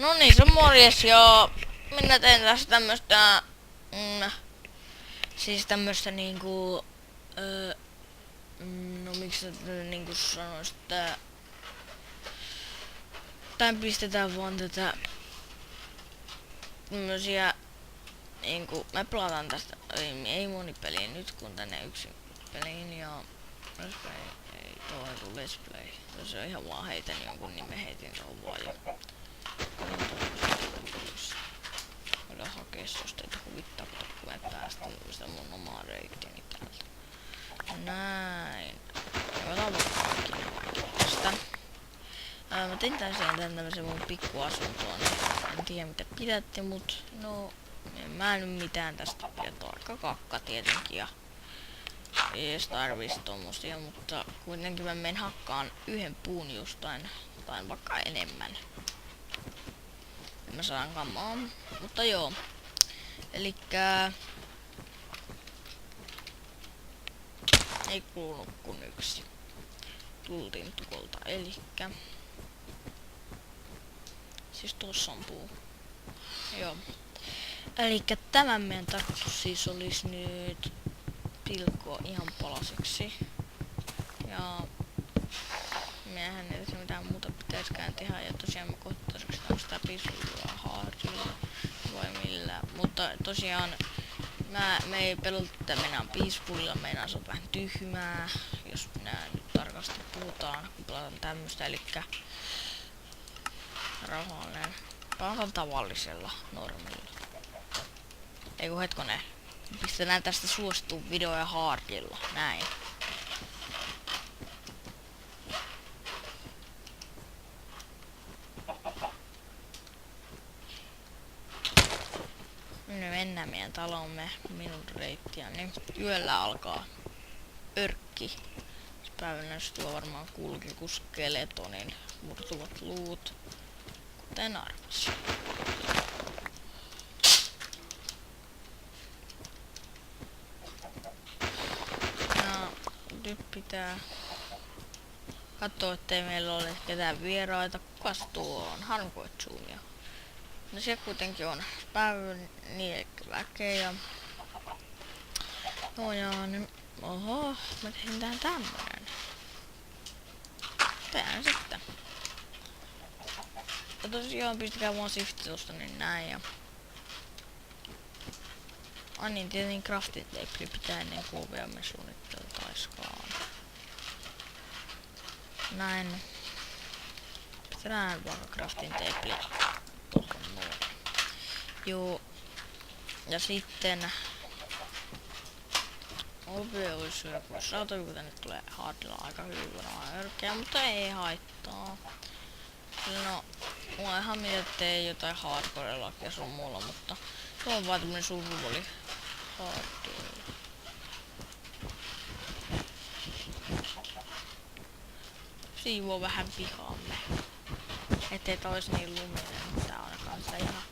No niin, se on morjes ja minä teen tässä tämmöstä, siis tämmöstä niinku, no miksi tätä niinku sanois, että tän pistetään vaan tätä tämmösiä niinku, me pelataan tästä, ei monipeliä nyt kun tänne yksin peliin ja let's play, ei tuo ei tuu let's play, se on ihan vaan heitän jonkun nimen heitin tuohon vaan ja voidaan hakea susta, että huvittaa, kun me päästään sitä mun omaa reitingi täältä. Näin. Otan vaikka tästä. Mä tein tämmösen mun pikkuasuntoon. En tiedä mitä pidätte, mut no en mä nyt mitään tästä pidä. Aika kakka tietenkin ja ei edes tarvis tommosia, mutta kuitenkin mä menen hakkaan yhden puun jostain tai vaikka enemmän. Mä saan kamaa, mutta joo. Elikkä ei kulunut kun yksi. Tultiin tukolta, elikkä siis tossa on puu. Joo. Elikkä tämän meidän tarkoitus siis olisi nyt pilkkoa ihan palasiksi. Ja mehän ei tässä mitään muuta pitäiskään tehdä ja tosiaan me kohtaiseksi tämmöstä pisulla haarilla vai millä. Mutta tosiaan me ei pelata, että mennään peacefulilla, meinaa se on vähän tyhmää, jos minä nyt tarkasti puhutaan, kun pelataan tämmöstä, elikkä rauhallinen. Pelataan tavallisella, normilla. Eiku hetkonen, pistetään tästä suosittuun videoja hardilla, näin. Me mennään meidän taloomme minun reittiä, niin yöllä alkaa örkki. Päivänä tuo varmaan kuuluukin joku skeletonin murtuvat luut, kuten arvasin. Ja nyt pitää katsoa, ettei meillä ole ketään vieraita. Kukas tuo on? Harkoitsuunia. No se kuitenkin on päivän niin väkeä ja no ja nyt, oho, mä tein tähän tämmönen. Tehdään sitten. Ja tosiaan pistäkää vaan shifti tosta niin näin ja ai niin, tietenkin crafting tape pitää ennen kuin vielä me suunnitteltaiskaan. Näin. Pistetään vaikka crafting tape tohon noin. Joo. Ja sitten OP olisi joku rauta, kun tänne tulee hardilla aika hyvin varmaan örkeä, mutta ei haittaa. No, mulla ihan miettii jotain hardcore-lakia sun muulla, mutta tuo on vaan tämmönen survivali hardcore. Siivoo vähän pihaamme. Ettei tää ois niin luminen, mutta tää on kanssa ihan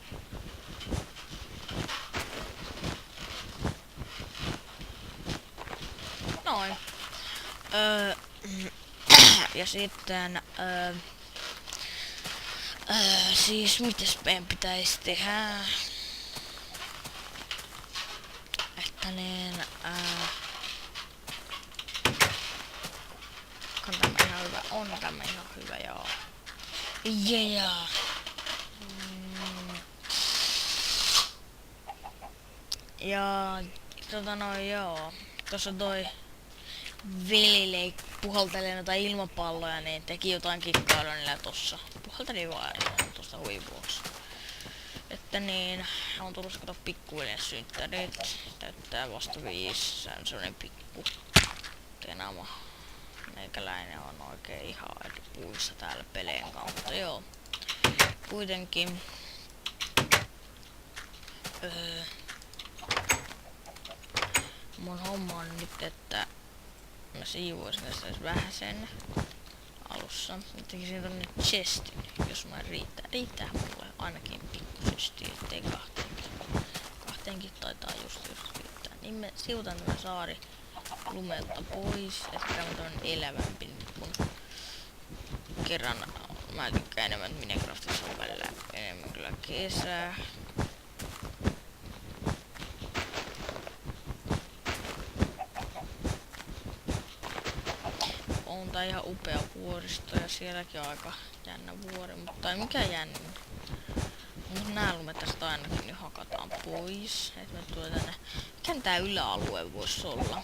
noin. Ja sitten siis mitäs meidän pitäis tehdä? Että niin on tämä ihan hyvä, on tämä ihan hyvä, joo. Yeah. Ja joo. Tossa toi Veli puhaltelee noita ilmapalloja, niin teki jotain kikkailua niillä tossa. Puhalteli vaan tosta huivuoksi. Että niin, on tulossa kato pikkuinen synttärit. Täyttää vasta 5, se on semmonen pikku tenama. Meikäläinen on oikein ihan eri puissa täällä peleen kautta, joo. Kuitenkin mun homma on nyt, että mä siivoisin tässä vähän sen alussa. Mä tekisin tonne chestin, jos mä riittää mulle ainakin pikkuisesti, ettei kahteenkin taitaa just riittää. Niin me siutan tämä saari lumelta pois, että tämä on elävämpi nyt kun kerran mä tykkään enemmän, että Minecraftissa on välillä enemmän kesä. On tää ihan upea vuoristo ja sielläkin on aika jännä vuori, mutta ei mikään jännä. Mut nää lumet tästä ainakin nyt hakataan pois. Et me tulee tänne. Mikä tää yläalue vois olla?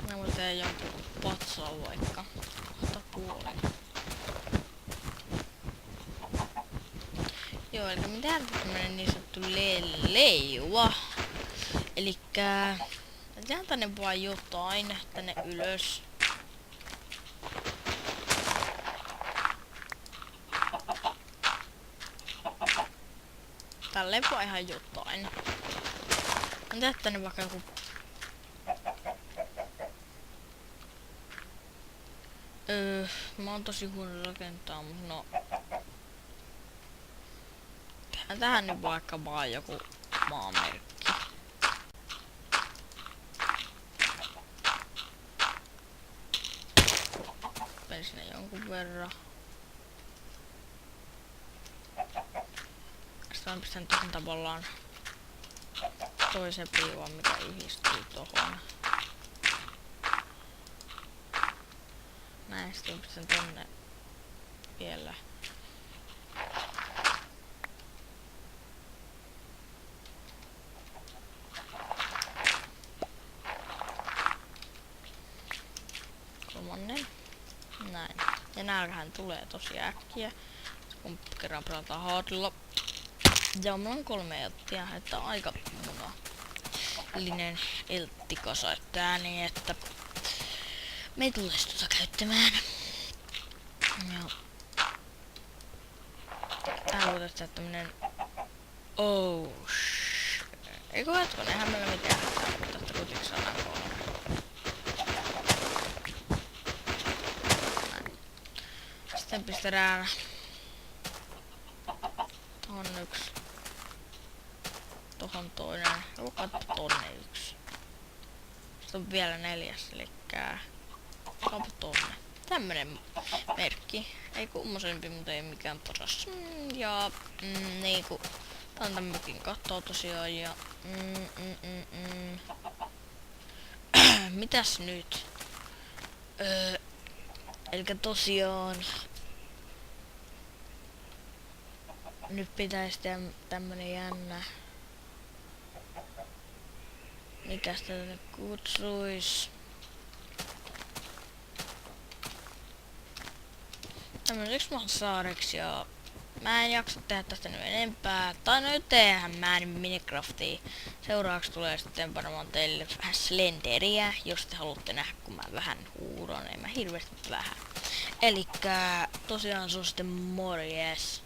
Mä voin tehdä jonkun patsaan vaikka. Kohta kuolin. Joo, eli me tehdään tämmönen niin sanottu leijuva. Elikkä tehdään tänne vaan jotain tänne ylös. Tälleen vaan ihan jotain. Mä tehdään tänne vaikka joku... mä oon tosi huono rakentaa, mut no... Tehdään tähän nyt vaikka vaan joku maamerkki. Meni sinne jonkun verran. Sitten mä pistän tosen tavallaan toisen piivan, mikä yhdistyy tohon. Näin, sitten pistän tonne vielä. Kolmannen. Näin. Ja nälkähän tulee tosi äkkiä, kun kerran pelataan hardilla. Ja mulla on 3 elttiä, että aika munallinen elttikasa tää, niin että me ei tulisi tuota käyttämään. Ja tää otetaan tämmönen... Oh eikö hetkonen, eihän meillä mitään hätää, mutta tästä kuitenkin saadaan 3. Näin. Sitten pistetään tohon 1. Tohon toinen. Vaikka tonne 1. Sitten on vielä 4, elikkä... Kaapa tonne. Tämmönen merkki. Ei kummosempi, mutta ei mikään paras. Ja niinku... Tää on tämmökin kattoo tosiaan ja... Mitäs nyt? Elikkä tosiaan... Nyt pitäis tehdä tämmönen jännä... Mikäs tätä kutsuis? Tämmöiseksi saareksi ja... Mä en jaksa tehdä tästä nyt enempää. Tai no tehdään mä nyt Minecraftia. Seuraavaksi tulee sitten varmaan teille vähän Slenderiä, jos te haluatte nähdä, kun mä vähän huuron. En mä hirveästi vähän. Elikkä tosiaan se on sitten morjes.